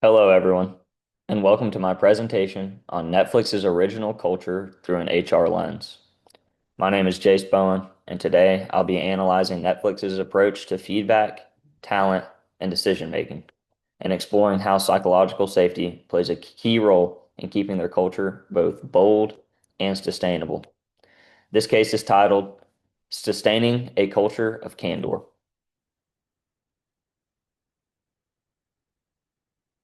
Hello, everyone, and welcome to my presentation on Netflix's original culture through an HR lens. My name is Jace Bowen, and today I'll be analyzing Netflix's approach to feedback, talent, and decision making, and exploring how psychological safety plays a key role in keeping their culture both bold and sustainable. This case is titled Sustaining a Culture of Candor.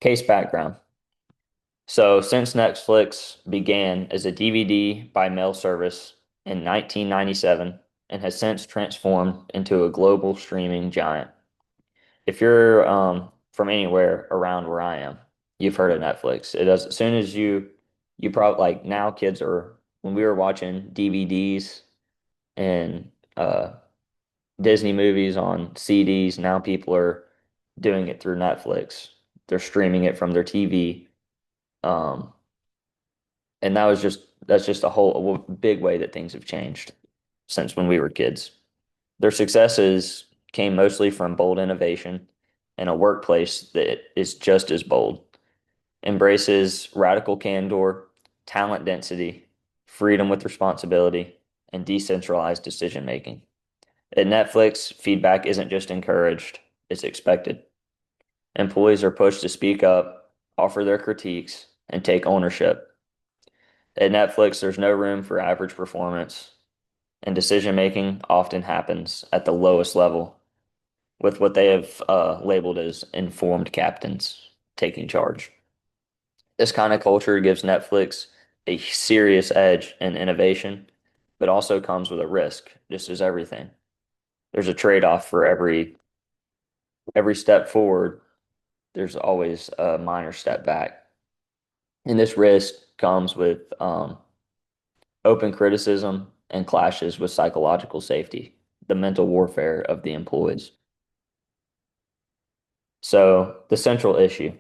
Case background. So, since Netflix began as a DVD by mail service in 1997 and has since transformed into a global streaming giant. If you're from anywhere around where I am, you've heard of Netflix. It does as soon as you probably like now kids are when we were watching DVDs and Disney movies on CDs, now people are doing it through Netflix. They're streaming it from their TV. Um, And that's just a big way that things have changed since when we were kids. Their successes came mostly from bold innovation and a workplace that is just as bold, embraces radical candor, talent density, freedom with responsibility, and decentralized decision making. At Netflix, feedback isn't just encouraged, it's expected. Employees are pushed to speak up, offer their critiques, and take ownership. At Netflix, there's no room for average performance, and decision making often happens at the lowest level with what they have labeled as informed captains taking charge. This kind of culture gives Netflix a serious edge in innovation, but also comes with a risk, just as everything. There's a trade-off for every step forward. There's always a minor step back, and this risk comes with open criticism and clashes with psychological safety, the mental warfare of the employees. So, the central issue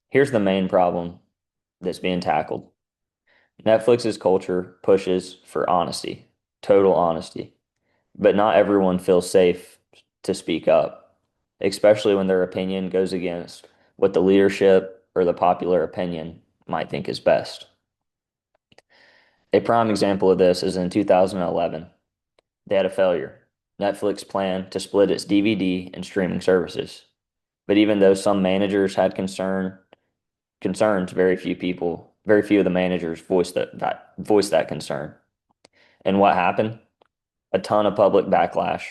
here's the main problem that's being tackled. Netflix's culture pushes for honesty, total honesty, but not everyone feels safe to speak up, especially when their opinion goes against what the leadership or the popular opinion might think is best. A prime example of this is in 2011. They had a failure. Netflix planned to split its DVD and streaming services. But even though some managers had concerns, very few of the managers voiced that concern. And what happened? A ton of public backlash.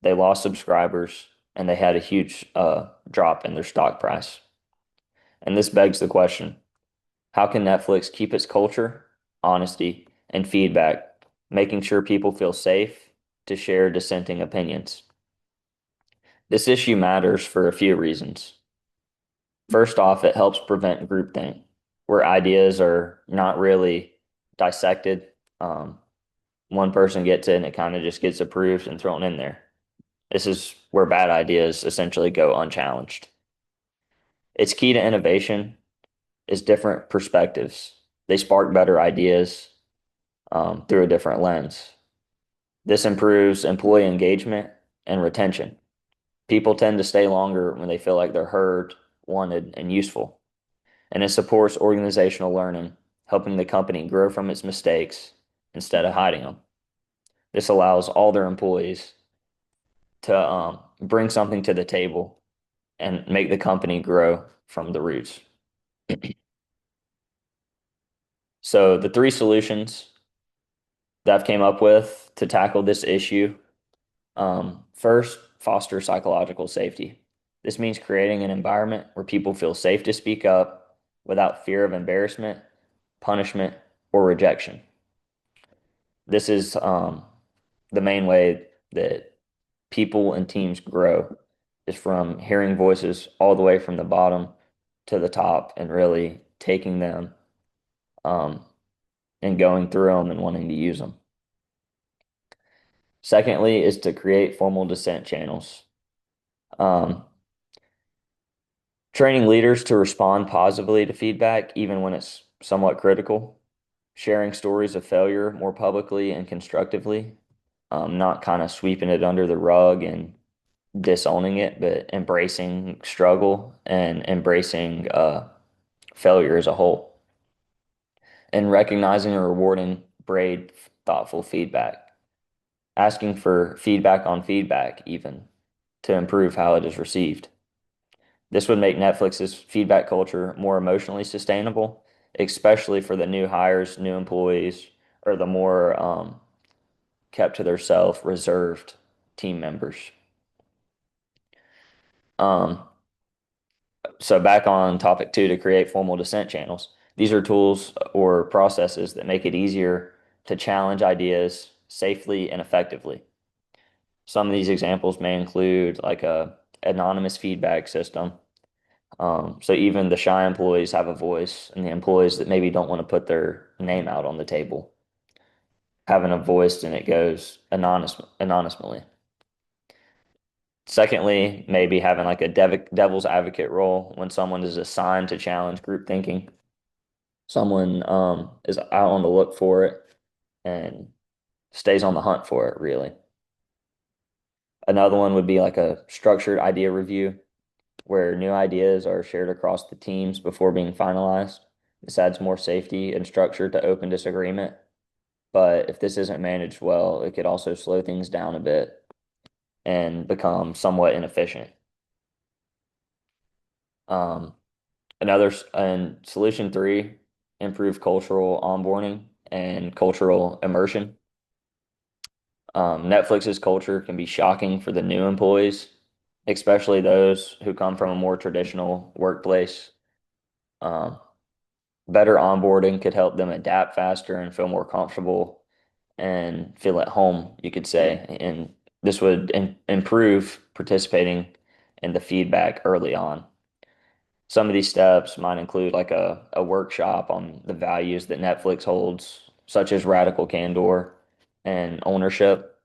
They lost subscribers and they had a huge drop in their stock price. And this begs the question, how can Netflix keep its culture, honesty, and feedback, making sure people feel safe to share dissenting opinions? This issue matters for a few reasons. First off, it helps prevent groupthink, where ideas are not really dissected. Um, One person gets it and it kind of just gets approved and thrown in there. This is where bad ideas essentially go unchallenged. Its key to innovation is different perspectives. They spark better ideas through a different lens. This improves employee engagement and retention. People tend to stay longer when they feel like they're heard, wanted, and useful. And it supports organizational learning, helping the company grow from its mistakes instead of hiding them. This allows all their employees to bring something to the table and make the company grow from the roots. So the three solutions that I've came up with to tackle this issue, first, foster psychological safety. This means creating an environment where people feel safe to speak up without fear of embarrassment, punishment, or rejection. This is the main way that people and teams grow is from hearing voices all the way from the bottom to the top and really taking them um, and going through them and wanting to use them. Secondly, is to create formal dissent channels. Um, Training leaders to respond positively to feedback, even when it's somewhat critical. Sharing stories of failure more publicly and constructively, not kind of sweeping it under the rug and disowning it, but embracing struggle and embracing failure as a whole, and recognizing and rewarding brave, thoughtful feedback, asking for feedback on feedback, even to improve how it is received. This would make Netflix's feedback culture more emotionally sustainable, especially for the new hires, new employees, or the more kept to themselves, reserved team members. Um, so back on topic two, to create formal dissent channels. These are tools or processes that make it easier to challenge ideas safely and effectively. Some of these examples may include like a anonymous feedback system. So even the shy employees have a voice, and the employees that maybe don't want to put their name out on the table having a voice, and it goes anonymously. Secondly, maybe having like a devil's advocate role when someone is assigned to challenge group thinking. Someone is out on the look for it and stays on the hunt for it, really. Another one would be like a structured idea review where new ideas are shared across the teams before being finalized. This adds more safety and structure to open disagreement. But if this isn't managed well, it could also slow things down a bit and become somewhat inefficient. Um, and solution three, improve cultural onboarding and cultural immersion. Netflix's culture can be shocking for the new employees, especially those who come from a more traditional workplace. Um, Better onboarding could help them adapt faster and feel more comfortable and feel at home, you could say. And this would improve participating in the feedback early on. Some of these steps might include like a workshop on the values that Netflix holds, such as radical candor and ownership,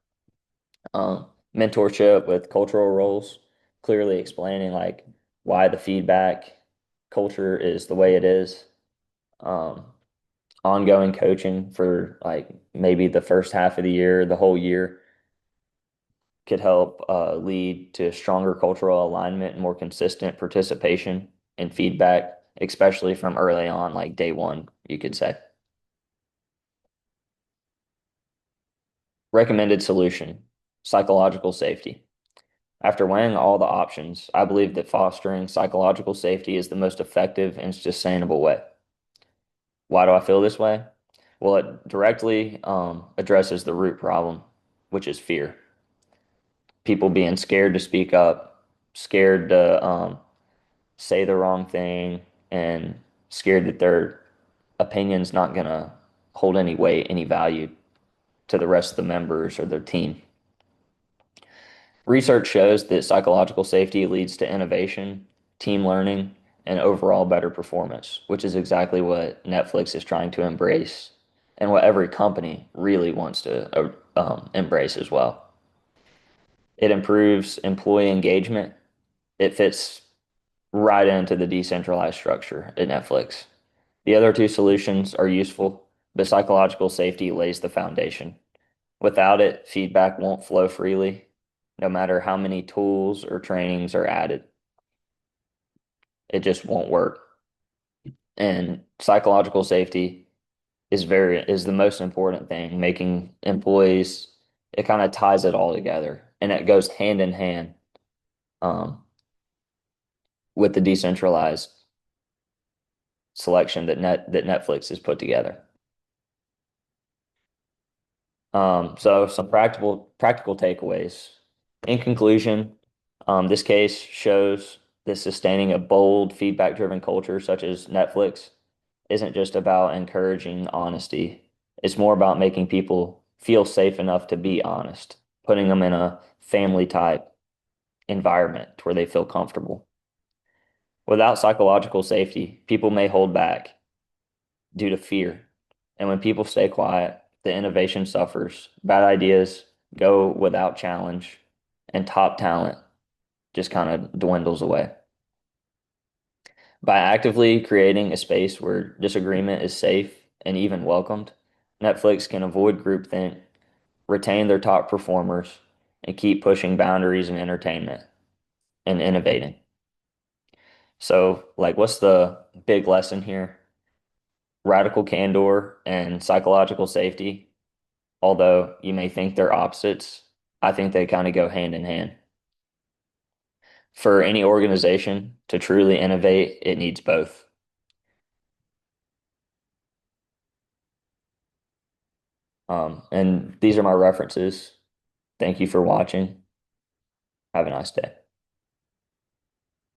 mentorship with cultural roles, clearly explaining like why the feedback culture is the way it is. Um, Ongoing coaching for like maybe the first half of the year, the whole year could help lead to stronger cultural alignment and more consistent participation and feedback, especially from early on, like day one, you could say. Recommended solution, psychological safety. After weighing all the options, I believe that fostering psychological safety is the most effective and sustainable way. Why do I feel this way? Well, it directly addresses the root problem, which is fear. People being scared to speak up, scared to say the wrong thing, and scared that their opinion's not gonna hold any weight, any value to the rest of the members or their team. Research shows that psychological safety leads to innovation, team learning, and overall better performance, which is exactly what Netflix is trying to embrace and what every company really wants to embrace as well. It improves employee engagement. It fits right into the decentralized structure at Netflix. The other two solutions are useful, but psychological safety lays the foundation. Without it, feedback won't flow freely, no matter how many tools or trainings are added. It just won't work. And psychological safety is the most important thing, making employees, it kind of ties it all together and it goes hand in hand um, with the decentralized selection that Netflix has put together. So some practical takeaways. In conclusion, this case shows that sustaining a bold, feedback-driven culture such as Netflix isn't just about encouraging honesty. It's more about making people feel safe enough to be honest, putting them in a family type environment where they feel comfortable. Without psychological safety, people may hold back due to fear. And when people stay quiet, the innovation suffers. Bad ideas go without challenge, and top talent just kind of dwindles away. By actively creating a space where disagreement is safe and even welcomed, Netflix can avoid groupthink, retain their top performers, and keep pushing boundaries in entertainment and innovating. So, like, what's the big lesson here? Radical candor and psychological safety, although you may think they're opposites, I think they kind of go hand in hand. For any organization to truly innovate, it needs both. And these are my references. Thank you for watching. Have a nice day.